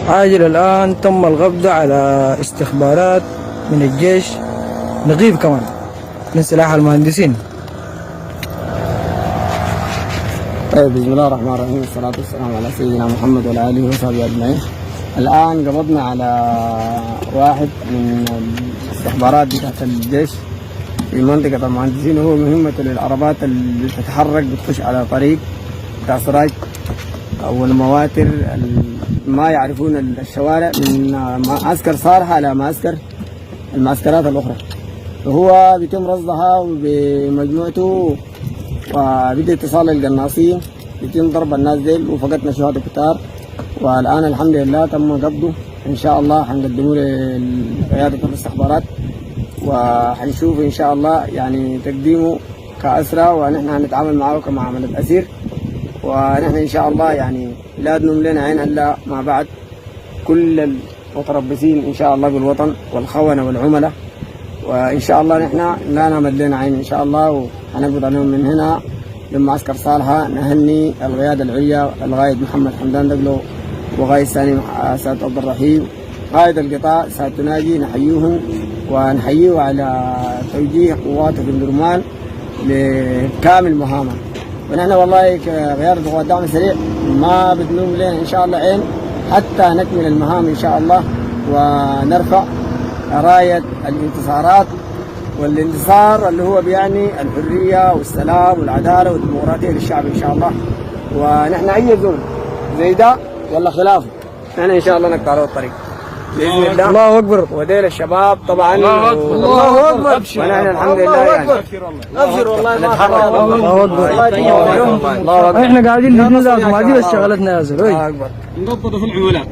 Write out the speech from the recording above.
عاجل الآن تم القبض على استخبارات من الجيش، نقيب كمان من سلاح المهندسين. طيب، بسم الله الرحمن الرحيم، والصلاة والسلام على سيدنا محمد وعلى آله وصحبه أجمعين. الآن قبضنا على واحد من الاستخبارات بتاعت الجيش في منطقة المهندسين، وهو مهمته للعربات اللي تتحرك بتخش على طريق بتاع سراج أو المواتر ما يعرفون الشوارع من معسكر صالحة إلى المعسكرات الأخرى، وهو بيتم رصدها بمجموعته وبدأ اتصال القناصين، بيتم ضرب الناس ديل وفقدنا شهداء كتار، والآن الحمد لله تم قبضه. إن شاء الله حنقدمه لقيادة الاستخبارات وحنشوف إن شاء الله يعني تقديمه كأسرى، ونحن هنتعامل معه كمعاملة أسير، ونحن إن شاء الله يعني لا ننوم لنا عين هلا مع بعد كل المتربصين إن شاء الله بالوطن والخونة والعملاء، وإن شاء الله نحن لا نمد لنا عين إن شاء الله، وحنقبض عليهم من هنا لمعسكر صالحة. نهني القيادة العليا القائد محمد حمدان دقلو وقائد ثاني سيد عبد الرحيم، قائد القطاع سيد تناجي، نحييهم ونحييه على توجيه قواته في الدرمان لكامل مهامه. ونحن والله كقيادة قوات الدعم السريع ما بتنوم لنا إن شاء الله عين حتى نكمل المهام إن شاء الله، ونرفع راية الانتصارات، والانتصار اللي هو بيعني الحرية والسلام والعدالة والديمقراطية للشعب إن شاء الله. ونحن أي زول زي ده ولا خلافه نحن إن شاء الله نقطع له الطريق بإذن الله. الله أكبر. وديل الشباب طبعا الله أكبر الله أكبر، ونحن الحمد لله يعني أبشر والله ما الله أكبر الله أكبر. إحنا قاعدين نتنزل ما دي بس شغلتنا يا زلمة. الله أكبر. نقبض في العملاء.